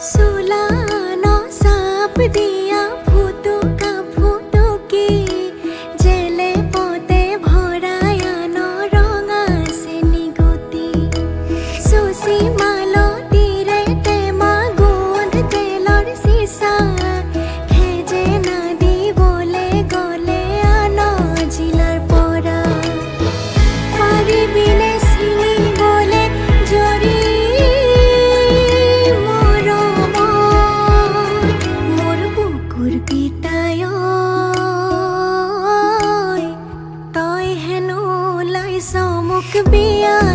सुला न साप दिया फुटुका फुटुकी जेले पते भराया न रंगा से निगुती सुसी मालो तीरे तेमा गुंद तेलर सीसा खेजे नदी बोले गले आनो जिलार परा पारी बिने सिनी बोले जरी পিতায় তই হেনো লাইছ মোক বিয়া